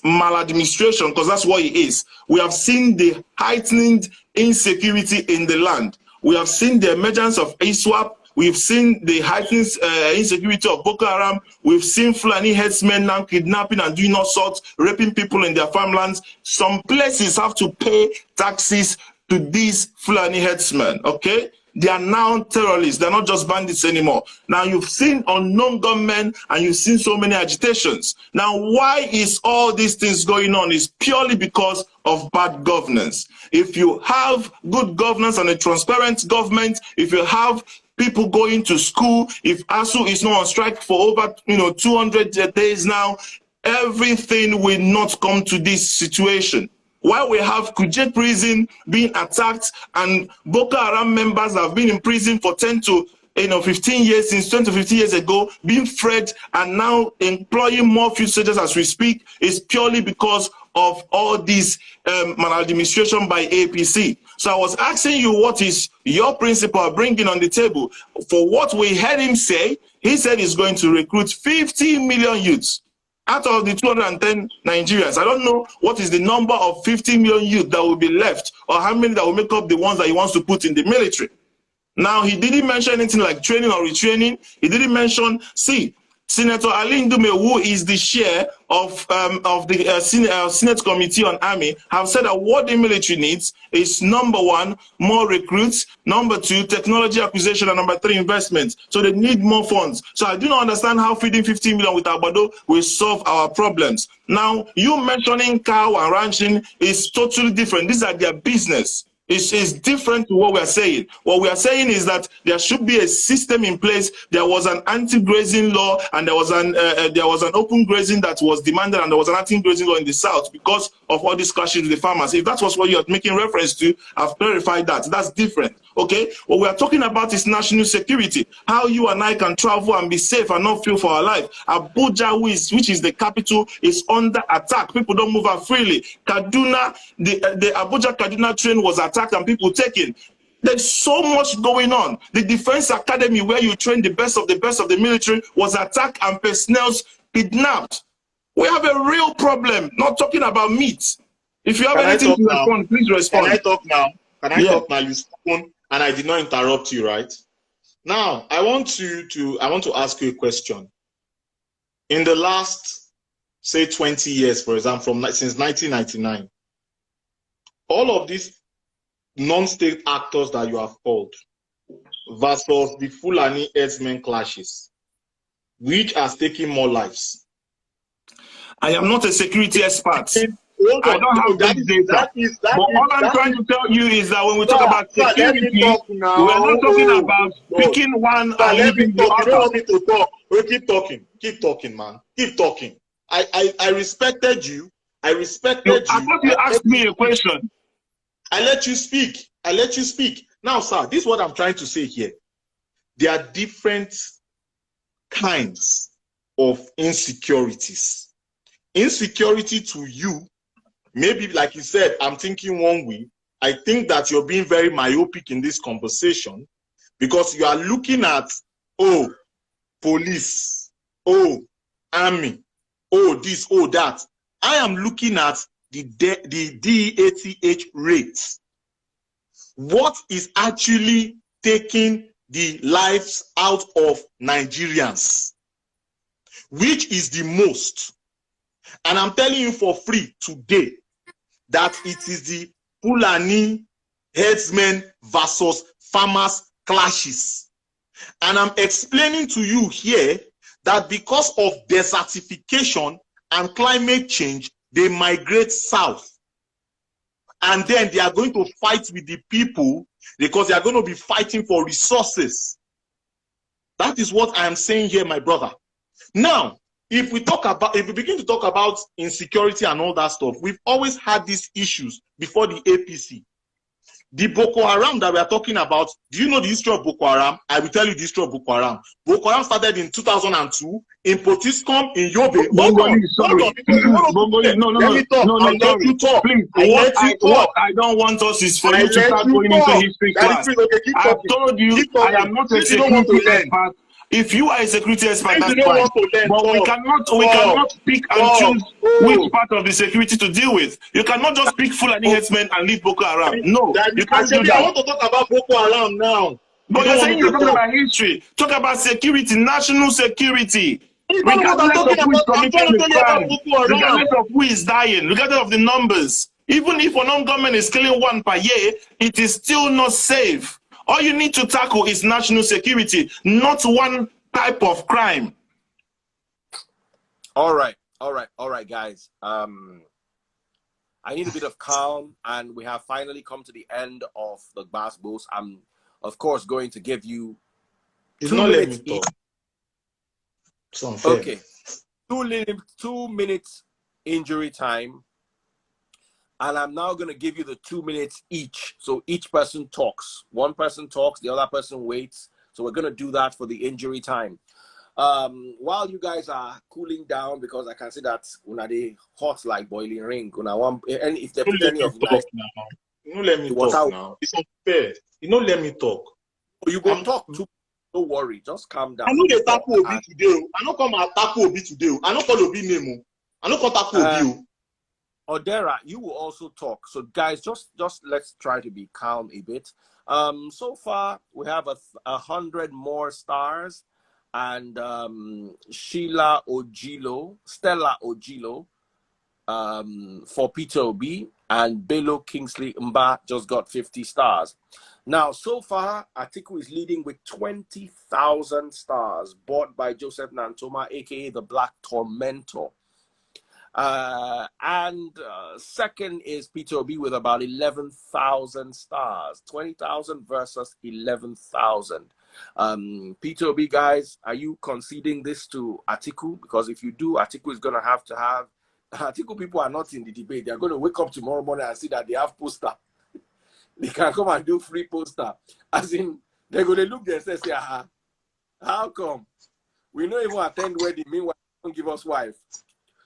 maladministration, because that's what it is, we have seen the heightened insecurity in the land. We have seen the emergence of ISWAP. We've seen the heightened insecurity of Boko Haram. We've seen Fulani headsmen now kidnapping and doing all sorts, raping people in their farmlands. Some places have to pay taxes to these Fulani headsmen, okay? They are now terrorists. They're not just bandits anymore. Now, you've seen unknown gunmen and you've seen so many agitations. Now, why is all these things going on? It's purely because of bad governance. If you have good governance and a transparent government, if you have people going to school, if ASU is not on strike for over 200 days now, everything will not come to this situation. While we have Kuje prison being attacked and Boko Haram members have been in prison for 10 to 15 years, since 10 to 15 years ago, being freed and now employing more field soldiers as we speak, is purely because of all this maladministration by APC. So I was asking you, what is your principle bringing on the table? For what we heard him say, he said he's going to recruit 50 million youths out of the 210 Nigerians. I don't know what is the number of 50 million youth that will be left, or how many that will make up the ones that he wants to put in the military. Now, he didn't mention anything like training or retraining. He didn't mention, see, Senator Ali Ndume, who is the chair of the Senate Committee on Army, have said that what the military needs is, number one, more recruits, number two, technology acquisition, and number three, investment. So they need more funds. So I do not understand how feeding 15 million with Abado will solve our problems. Now, you mentioning cow and ranching is totally different. These are their business. It's different to what we are saying. What we are saying is that there should be a system in place. There was an anti-grazing law, and there was an open grazing that was demanded, and there was an anti-grazing law in the south because of all these clashes with the farmers. If that was what you're making reference to, I've clarified that. That's different. Okay? What we are talking about is national security. How you and I can travel and be safe and not fear for our life. Abuja, which is the capital, is under attack. People don't move out freely. Kaduna, the Abuja-Kaduna train was attacked and people taken. There's so much going on. The Defense Academy, where you train the best of the military, was attacked and personnel kidnapped. We have a real problem, not talking about meat. If you have anything to respond, please respond. Can I talk now? Can I talk now? You've spoken and I did not interrupt you, right? Now, I want to ask you a question. In the last, say, 20 years, for example, since 1999, all of these non-state actors that you have called versus the Fulani herdsmen clashes, which has taken more lives? I am not a security expert. I don't have that data. But all I'm trying to tell you is that when we talk about security, we are not talking about picking one and leaving the other. You don't want me to talk. Well, keep talking, man. Keep talking. I respected you. I thought you asked me a question. I let you speak. Now, sir, this is what I'm trying to say here. There are different kinds of insecurities. Insecurity to you, maybe like you said, I'm thinking one way. I think that you're being very myopic in this conversation because you are looking at, oh, police, oh, army, oh, this, oh, that. I am looking at the DATH rates. What is actually taking the lives out of Nigerians? Which is the most? And I'm telling you for free today that it is the Fulani herdsmen versus farmers clashes. And I'm explaining to you here that because of desertification and climate change, they migrate south. And then they are going to fight with the people because they are going to be fighting for resources. That is what I am saying here, my brother. Now, if we begin to talk about insecurity and all that stuff, we've always had these issues before the APC. The Boko Haram that we are talking about, do you know the history of Boko Haram? I will tell you the history of Boko Haram. Boko Haram started in 2002 in Potiskum, in Yobe. Bongolee, sorry. Bongolee, no, let me talk. No, let you talk. Please, what I don't want us is for you to start going into history class. I told you I am not a security expert. If you are a security expert, that's fine. But we cannot pick and choose which part of the security to deal with. You cannot just pick Fulani herdsmen and leave Boko Haram. No, you can't do that. I want to talk about Boko Haram now. But you're saying you're talking about history. Talk about security, national security. Regardless of who is committing the crime, regardless of who is dying, regardless of the numbers. Even if one government is killing one per year, it is still not safe. All you need to tackle is national security, not one type of crime. All right, guys. I need a bit of calm, and we have finally come to the end of the basketballs. I'm, of course, going to give you 2 minutes each. Okay, 2 minutes injury time, and I'm now going to give you the 2 minutes each. So each person talks. One person talks, the other person waits. So we're going to do that for the injury time. While you guys are cooling down, because I can see that una dey hot like boiling ring. And if they put any of you guys, you know, let me talk now. It's unfair. You know, let me talk. You go talk too. Don't worry, just calm down. I know they tackle Obi today. I know come and tackle Obi today. I know call Obi name. I know come tackle Obi. Odera, you will also talk. So guys, just let's try to be calm a bit. So far we have 100 more stars, and Stella Ojilo, for Peter Obi, and Bello Kingsley Mba just got 50 stars. Now, so far, Atiku is leading with 20,000 stars bought by Joseph Nantoma, aka the Black Tormentor. And second is Peter Obi with about 11,000 stars. 20,000 versus 11,000. Peter Obi, guys, are you conceding this to Atiku? Because if you do, Atiku is going to have Atiku people are not in the debate. They are going to wake up tomorrow morning and see that they have poster. They can come and do free poster. As in, they're going to look there and say, aha, how come? We don't even attend wedding, meanwhile, don't give us wife.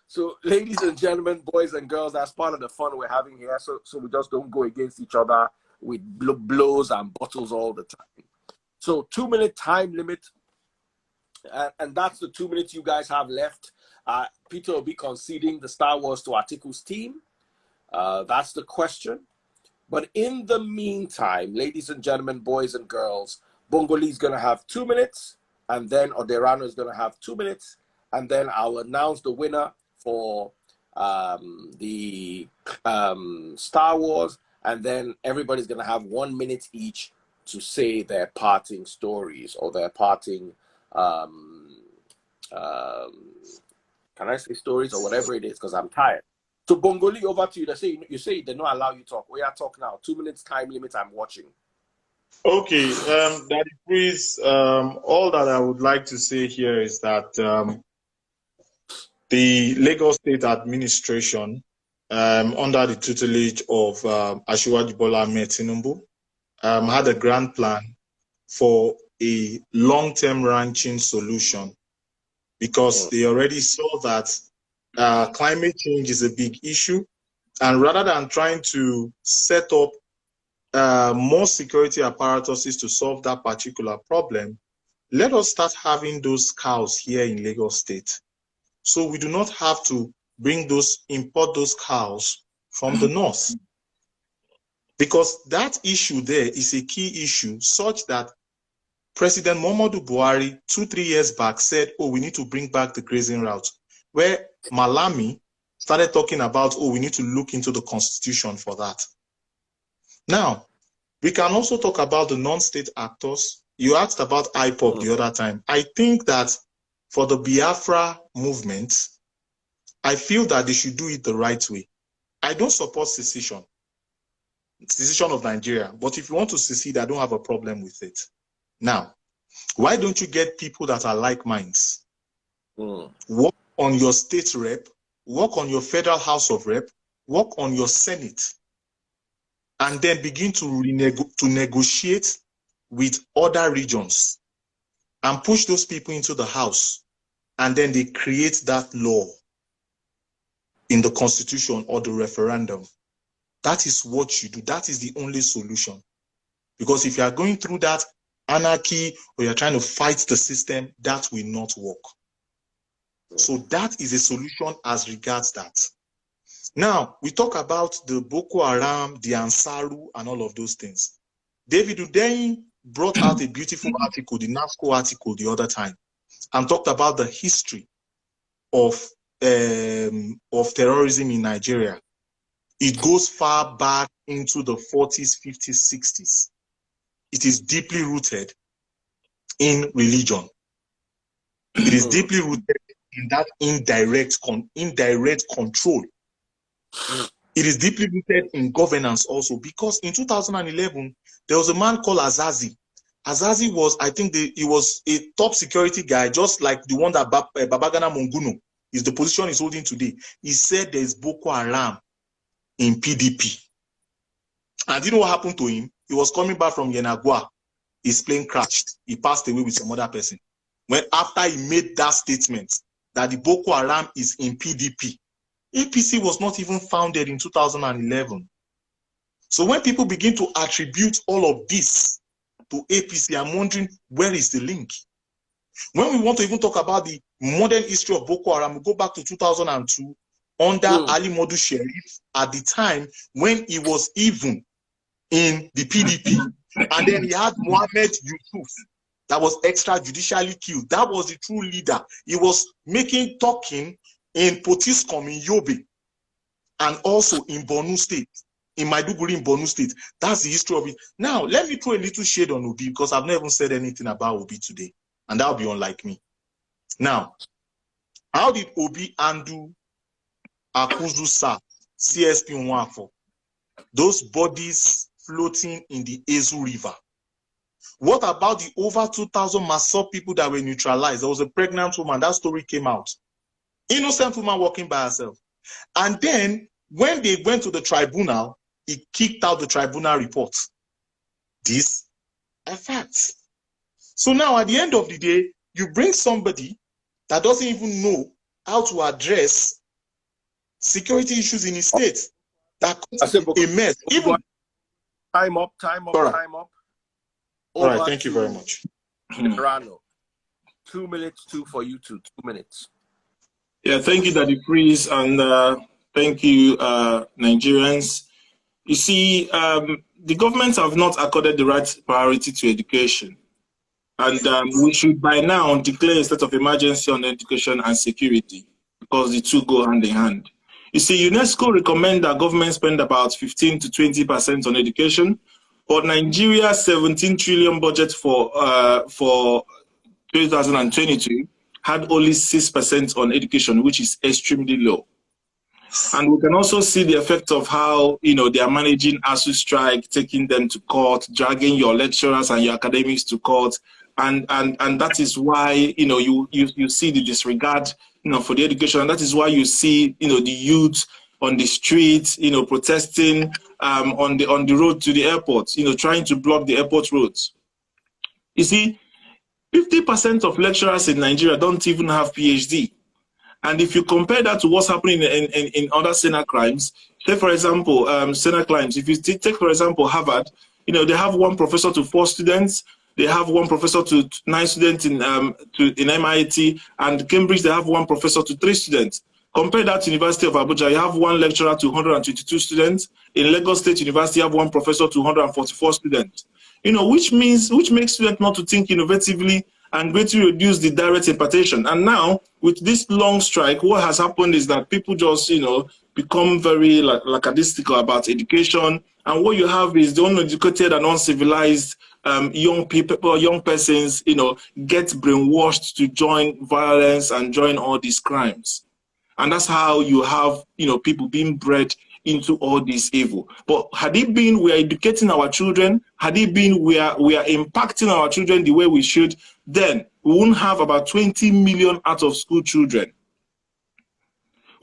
So, ladies and gentlemen, boys and girls, that's part of the fun we're having here. So we just don't go against each other with blows and bottles all the time. So 2 minute time limit. And that's the 2 minutes you guys have left. Peter will be conceding the Star Wars to Atiku's team. That's the question. But in the meantime, ladies and gentlemen, boys and girls, Bongolee is going to have 2 minutes, and then Oderano is going to have 2 minutes, and then I'll announce the winner for the Star Wars, and then everybody's going to have 1 minute each to say their parting stories or their parting, can I say stories or whatever it is, because I'm tired. So Bongolee, over to you. You say they don't allow you to talk. We are talking now. 2 minutes time limit. I'm watching. Okay, Daddy Breeze, all that I would like to say here is that the Lagos State Administration, under the tutelage of Asiwaju Bola Tinubu, had a grand plan for a long-term ranching solution, because they already saw that climate change is a big issue, and rather than trying to set up more security apparatuses to solve that particular problem, let us start having those cows here in Lagos State, so we do not have to import those cows from the north. Because that issue there is a key issue, such that President Muhammadu Buhari 2-3 years back said, oh, we need to bring back the grazing route, where Malami started talking about, oh, we need to look into the constitution for that. Now, we can also talk about the non-state actors. You asked about IPOB the other time. I think that for the Biafra movement, I feel that they should do it the right way. I don't support secession of Nigeria, but if you want to secede, I don't have a problem with it. Now, why don't you get people that are like minds? Work on your state rep, work on your federal House of Rep, work on your Senate, and then begin to negotiate with other regions and push those people into the House, and then they create that law in the Constitution or the referendum. That is what you do. That is the only solution. Because if you are going through that anarchy or you're trying to fight the system, that will not work. So that is a solution as regards that. Now, we talk about the Boko Haram, the Ansaru, and all of those things. David Udein brought out a beautiful article, the NAFCO article, the other time, and talked about the history of terrorism in Nigeria. It goes far back into the 40s, 50s, 60s. It is deeply rooted in religion. It is deeply rooted in that indirect control. It is deeply rooted in governance also, because in 2011, there was a man called Azazi. Azazi was, I think, he was a top security guy, just like the one that Babagana Monguno is the position he's holding today. He said there is Boko Haram in PDP. And you know what happened to him? He was coming back from Yenagua. His plane crashed. He passed away with some other person. When after he made that statement that the Boko Haram is in PDP, APC was not even founded in 2011. So when people begin to attribute all of this to APC, I'm wondering, where is the link? When we want to even talk about the modern history of Boko Haram, we go back to 2002 under Ali Modu Sherif at the time when he was even in the PDP. And then he had Mohammed Yusuf that was extrajudicially killed. That was the true leader. He was talking in Potiskum in Yobe and also in Borno State, in Maiduguri in Borno State. That's the history of it. Now, let me throw a little shade on Obi, because I've never said anything about Obi today, and that'll be unlike me. Now, how did Obi undo Akuzu Sa, CSP Nwafo, those bodies floating in the Ezu River? What about the over 2,000 Masop people that were neutralized? There was a pregnant woman. That story came out. Innocent woman walking by herself. And then when they went to the tribunal, he kicked out the tribunal report. These are facts. So now at the end of the day, you bring somebody that doesn't even know how to address security issues in his state. That causes a mess. Even time up. All right, thank you very much. Oderano. 2 minutes, for you two. 2 minutes. Yeah, thank you, Daddy Freeze, and thank you, Nigerians. You see, the governments have not accorded the right priority to education. And we should by now declare a state of emergency on education and security, because the two go hand in hand. You see, UNESCO recommend that government spend about 15 to 20% on education, but Nigeria's 17 trillion budget for 2022 had only 6% on education, which is extremely low. And we can also see the effect of how, they are managing ASU strike, taking them to court, dragging your lecturers and your academics to court. And that is why, you see the disregard, for the education. And that is why you see, the youth on the streets, protesting on the road to the airport, trying to block the airport roads. You see, 50% of lecturers in Nigeria don't even have PhD. And if you compare that to what's happening in other Senate crimes, say, for example, Senate crimes, if you take, for example, Harvard, they have 1 professor to 4 students. They have 1 professor to 9 students in MIT, and Cambridge, they have 1 professor to 3 students. Compare that to University of Abuja, you have 1 lecturer to 122 students. In Lagos State University, you have 1 professor to 144 students. Which makes students not to think innovatively and greatly reduce the direct impartation. And now, with this long strike, what has happened is that people just, become very lackadaisical about education. And what you have is the uneducated and uncivilized young people, young persons, get brainwashed to join violence and join all these crimes. And that's how you have, people being bred into all this evil. But had it been we are educating our children, had it been we are impacting our children the way we should, then we wouldn't have about 20 million out of school children.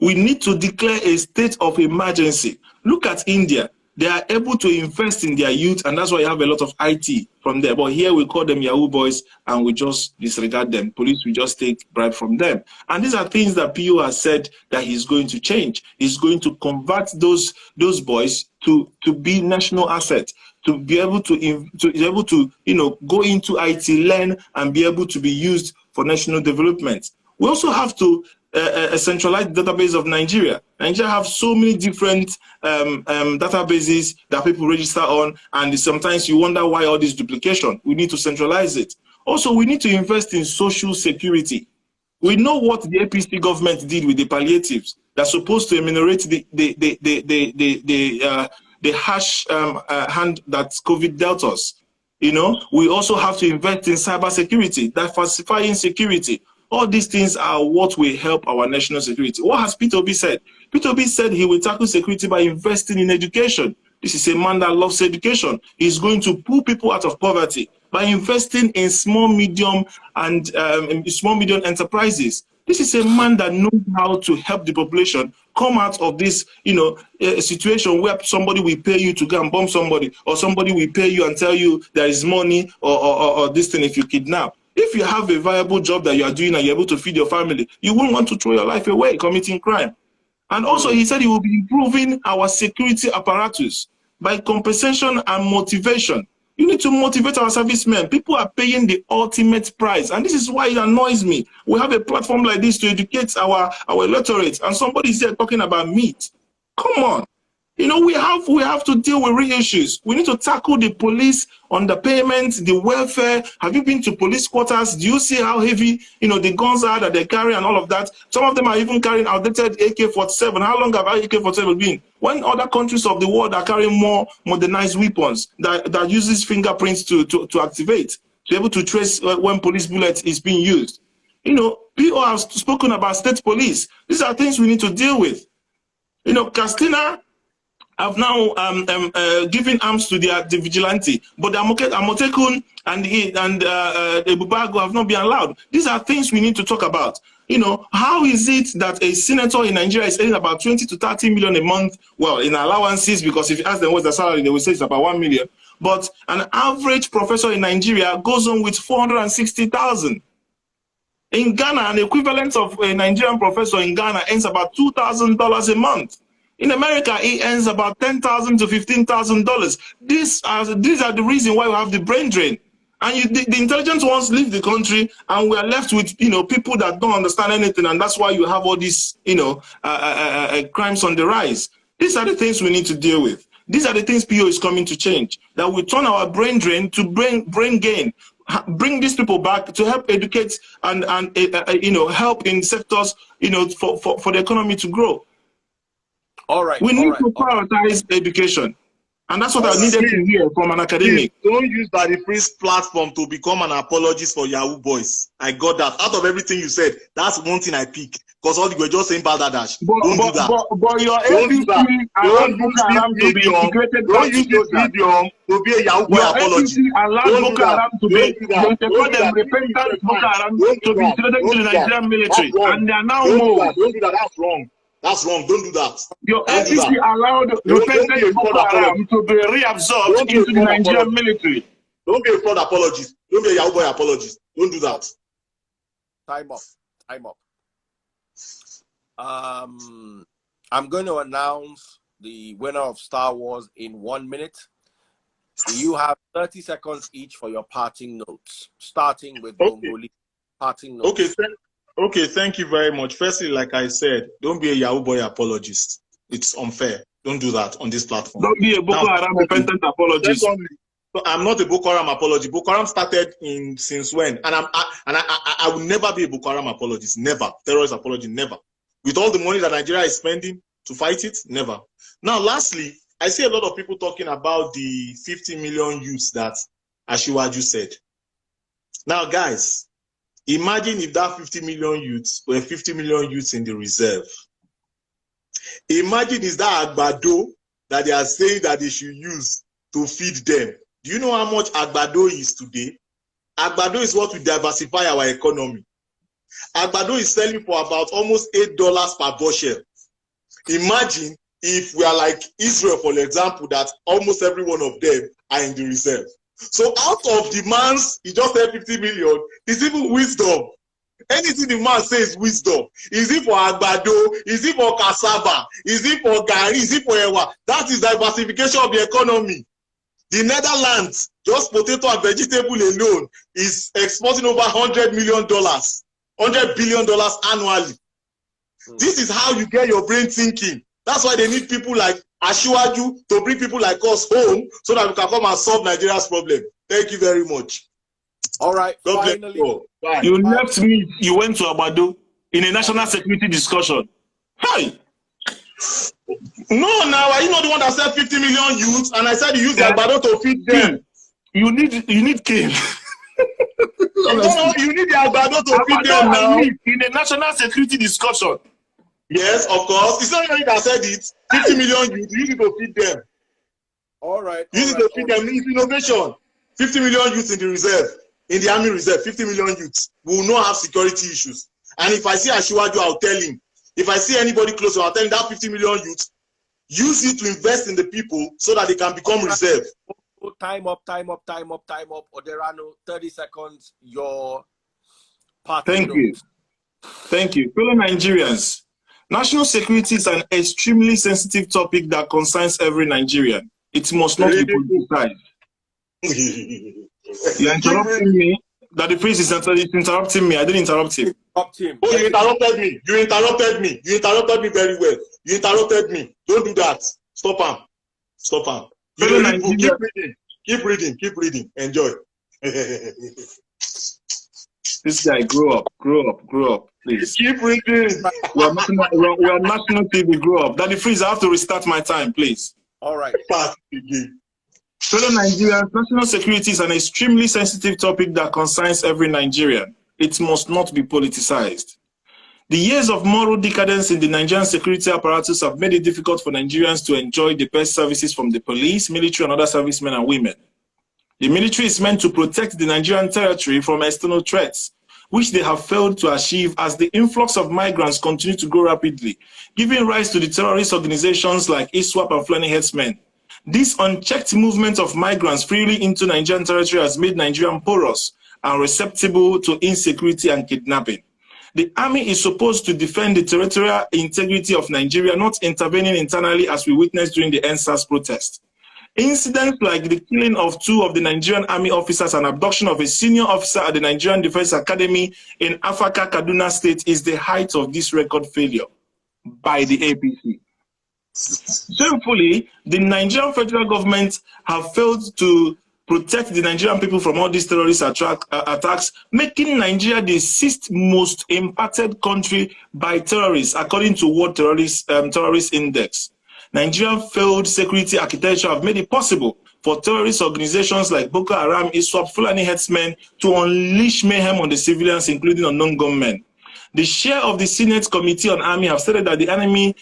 We need to declare a state of emergency. Look at India. They are able to invest in their youth, and that's why you have a lot of IT from there. But here we call them Yahoo boys, and we just disregard them. Police, we just take bribe from them. And these are things that PO has said that he's going to change. He's going to convert those boys to be national assets, to be able to go into IT, learn, and be able to be used for national development. We also have to a centralized database of Nigeria. Nigeria have so many different databases that people register on, and sometimes you wonder why all this duplication. We need to centralize it. Also, we need to invest in social security. We know what the APC government did with the palliatives. They're supposed to ameliorate the harsh hand that COVID dealt us. You know, we also have to invest in cybersecurity, diversifying security. All these things are what will help our national security. What has Peter Obi said? Peter Obi said he will tackle security by investing in education. This is a man that loves education. He's going to pull people out of poverty by investing in small, medium, and small, medium enterprises. This is a man that knows how to help the population come out of this, you know, situation where somebody will pay you to go and bomb somebody, or somebody will pay you and tell you there is money or this thing if you kidnap. If you have a viable job that you are doing and you're able to feed your family, you won't want to throw your life away committing crime. And also, he said he will be improving our security apparatus by compensation and motivation. You need to motivate our servicemen. People are paying the ultimate price. And this is why it annoys me. We have a platform like this to educate our electorate, and somebody is here talking about meat. Come on. You know, we have to deal with real issues. We need to tackle the police underpayment, the welfare. Have you been to police quarters? Do you see how heavy, you know, the guns are that they carry and all of that? Some of them are even carrying outdated AK-47. How long have AK-47 been? When other countries of the world are carrying more modernized weapons that uses fingerprints to activate, to be able to trace when police bullet is being used. You know, people have spoken about state police. These are things we need to deal with. You know, Castina have now given arms to the vigilante, but the Amotekun and Ebubago have not been allowed. These are things we need to talk about. You know, how is it that a senator in Nigeria is earning about 20 to 30 million a month? Well, in allowances, because if you ask them what's the salary, they will say it's about 1 million. But an average professor in Nigeria goes on with 460,000. In Ghana, an equivalent of a Nigerian professor in Ghana earns about $2,000 a month. In America, he earns about $10,000 to $15,000. These are the reason why we have the brain drain. And the intelligent ones leave the country, and we are left with, you know, people that don't understand anything, and that's why you have all these, you know, crimes on the rise. These are the things we need to deal with. These are the things PO is coming to change. That we turn our brain drain to brain gain. Bring these people back to help educate and you know, help in sectors, you know, for the economy to grow. All right. We need to prioritize education. And that's what I needed to hear from an academic. Don't use that the free platform to become an apologist for Yahoo boys. I got that. Out of everything you said, that's one thing I pick. Because all you were just saying balderdash. Don't do that. But your APC allowed Boko Haram to be integrated. Don't use this medium to be a Yahoo boy apology. Allowed Boko Haram to be repentant Boko Haram to be integrated into the Nigerian military. And they are now moved. Don't do that. That's wrong. That's wrong. Don't do that. Your APC allowed repentant Boko Haram to be reabsorbed into the Nigerian military. Don't be a fraud apologist. Don't be a Yahoo boy apologist. Don't do that. Time up. Time up. I'm going to announce the winner of Star Wars in 1 minute. You have 30 seconds each for your parting notes, starting with Bongolee. Parting notes. Okay, thank you very much. Firstly, like I said, don't be a Yahoo boy apologist. It's unfair. Don't do that on this platform. Don't be a Boko Haram repentant apologist. I'm not a Boko Haram apologist. Boko Haram started since when? And I will never be a Boko Haram apologist. Never. Terrorist apology, never. With all the money that Nigeria is spending to fight it, never. Now, lastly, I see a lot of people talking about the 50 million youths that Ashiwaju said. Now, guys, imagine if that 50 million youths were 50 million youths in the reserve. Imagine is that Agbado that they are saying that they should use to feed them. Do you know how much Agbado is today? Agbado is what will diversify our economy. Agbado is selling for about almost $8 per bushel. Imagine if we are like Israel, for example, that almost every one of them are in the reserve. So out of the man's, he just said 50 million, it's even wisdom. Anything the man says wisdom. Is it for Agbado? Is it for cassava? Is it for Gari? Is it for Ewa? That is diversification of the economy. The Netherlands, just potato and vegetable alone, is exporting over $100 million, $100 billion annually. This is how you get your brain thinking. That's why they need people like Asiwaju to bring people like us home so that we can come and solve Nigeria's problem. Thank you very much. All right, God finally. bless you. Bye. You left me, you went to Abado in a national security discussion. Hi! No, now are you not the one that said 50 million youths and I said you use the Abado to feed them? You need cane. No, you need the Abado to feed them now. In a national security discussion. Yes, of course. It's not you that said it. 50 million youths, use it to feed them. All right. Use it to feed them. It's innovation. 50 million youths in the reserve, in the army reserve, 50 million youths. We will not have security issues. And if I see Asiwaju, I'll tell him. If I see anybody close, I'll tell him that 50 million youths, use it to invest in the people so that they can become reserve. Time up. Oderano, 30 seconds. Your part. Thank you. Thank you. Fellow Nigerians, national security is an extremely sensitive topic that concerns every Nigerian. It must not be politicized. You're interrupting me. That the prince is interrupting me. I didn't interrupt him. Oh, you interrupted me. You interrupted me. You interrupted me very well. You interrupted me. Don't do that. Stop him. Stop him. You read book. Keep reading. Keep reading. Keep reading. Enjoy. This guy, grow up, please. Keep reading. We are national TV, grow up. Daddy Freeze, I have to restart my time, please. All right. Pass again. Fellow Nigerians, national security is an extremely sensitive topic that concerns every Nigerian. It must not be politicized. The years of moral decadence in the Nigerian security apparatus have made it difficult for Nigerians to enjoy the best services from the police, military, and other servicemen and women. The military is meant to protect the Nigerian territory from external threats, which they have failed to achieve as the influx of migrants continue to grow rapidly, giving rise to the terrorist organizations like ISWAP and Fulani Headsmen. This unchecked movement of migrants freely into Nigerian territory has made Nigerian porous and receptible to insecurity and kidnapping. The army is supposed to defend the territorial integrity of Nigeria, not intervening internally as we witnessed during the NSAS protest. Incidents like the killing of 2 of the Nigerian army officers and abduction of a senior officer at the Nigerian Defense Academy in Afaka, Kaduna State is the height of this record failure by the APC. Shamefully, the Nigerian federal government have failed to protect the Nigerian people from all these terrorist attacks, making Nigeria the 6th most impacted country by terrorists, according to World Terrorist Index. Nigerian failed security architecture have made it possible for terrorist organizations like Boko Haram, ISWAP, Fulani Headsmen to unleash mayhem on the civilians, including unknown gunmen. The chair of the Senate Committee on Army have stated that the army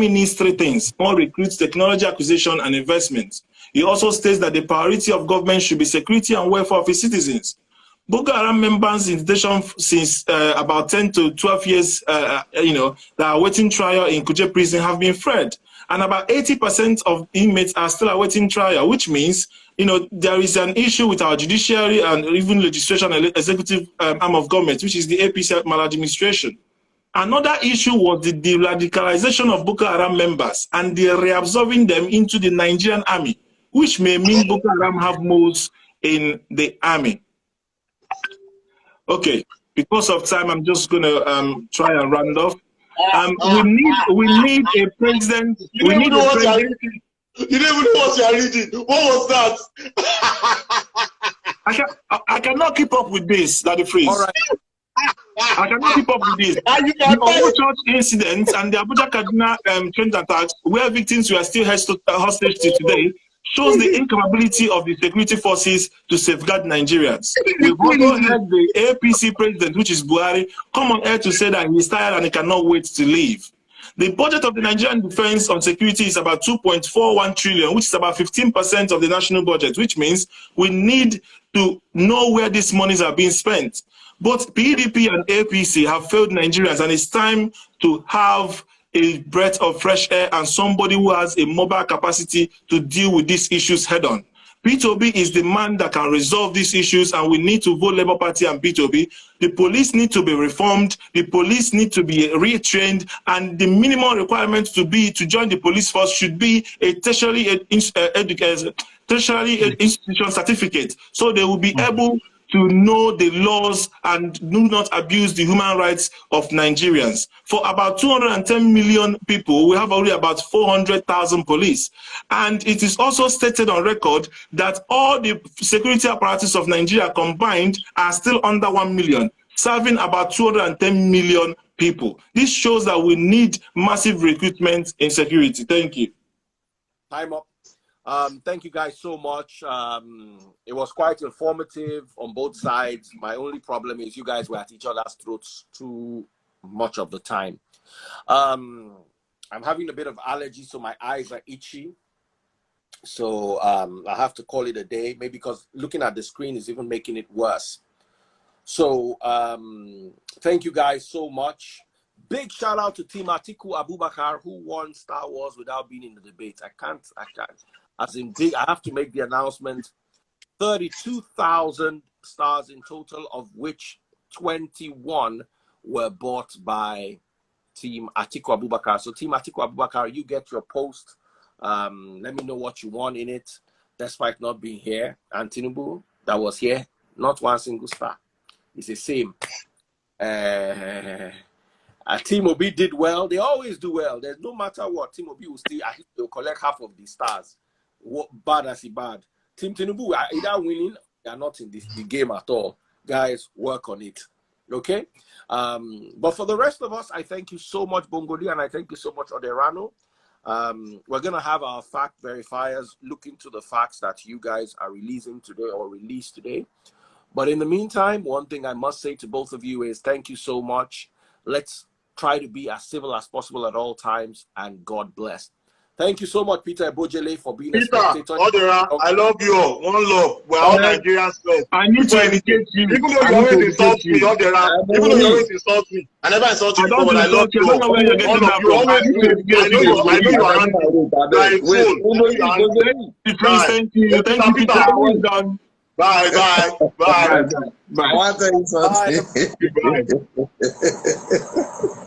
needs 3 things: more recruits, technology acquisition, and investment. He also states that the priority of government should be security and welfare of its citizens. Boko Haram members in detention since about 10 to 12 years, that are awaiting trial in Kuje prison have been freed. And about 80% of inmates are still awaiting trial, which means, there is an issue with our judiciary and even legislation and executive arm of government, which is the APC maladministration. Another issue was the de-radicalization of Boko Haram members and the reabsorbing them into the Nigerian army, which may mean Boko Haram have moles in the army. Okay, because of time, I'm just going to try and round off. We need a president. You don't even know what you are reading. You don't even know what you are reading. What was that? I cannot keep up with this, Daddy Freeze. All right. I cannot keep up with this. The Owo Church incident and the Abuja Kaduna train attacks, where victims were still hostage to today, shows the incapability of the security forces to safeguard Nigerians. We've also heard the APC president, which is Buhari, come on air to say that he's tired and he cannot wait to leave. The budget of the Nigerian defense on security is about 2.41 trillion, which is about 15% of the national budget, which means we need to know where these monies are being spent. Both PDP and APC have failed Nigerians, and it's time to have a breath of fresh air and somebody who has a mobile capacity to deal with these issues head-on. P2B is the man that can resolve these issues, and we need to vote Labour Party and P2B. The police need to be reformed, the police need to be retrained, and the minimum requirement to join the police force should be a tertiary institution certificate, so they will be able to know the laws and do not abuse the human rights of Nigerians. For about 210 million people, we have already about 400,000 police. And it is also stated on record that all the security apparatus of Nigeria combined are still under 1 million, serving about 210 million people. This shows that we need massive recruitment in security. Thank you. Time up. Thank you guys so much. It was quite informative on both sides. My only problem is you guys were at each other's throats too much of the time. I'm having a bit of allergy, so my eyes are itchy. So I have to call it a day, maybe because looking at the screen is even making it worse. So thank you guys so much. Big shout out to Team Atiku Abubakar, who won Star Wars without being in the debate. I can't. As in big, I have to make the announcement. 32,000 stars in total, of which 21 were bought by Team Atiku Abubakar. So Team Atiku Abubakar, you get your post. Let me know what you want in it, despite not being here. And Tinubu, that was here, not one single star. It's the same. Team Obi did well. They always do well. There's no matter what. Team Obi will still they'll collect half of the stars. What bad as he bad. Team Tinubu are either winning, they are not in the game at all. Guys, work on it. Okay? But for the rest of us, I thank you so much, Bongolee, and I thank you so much, Oderano. We're gonna have our fact verifiers look into the facts that you guys are releasing today or released today. But in the meantime, one thing I must say to both of you is thank you so much. Let's try to be as civil as possible at all times, and God bless. Thank you so much, Peter Bongolee, for being a spectator. Oderano, I love you all. One love. We're all Nigerians first. I need to educate you. Even though you always insult me, Oderano, even though you always insult me, I never insult you before, but I love you all. All of you always do. I know you are angry. Like, thank you. Thank you, Peter. Well done. Bye. I want to say something. Bye.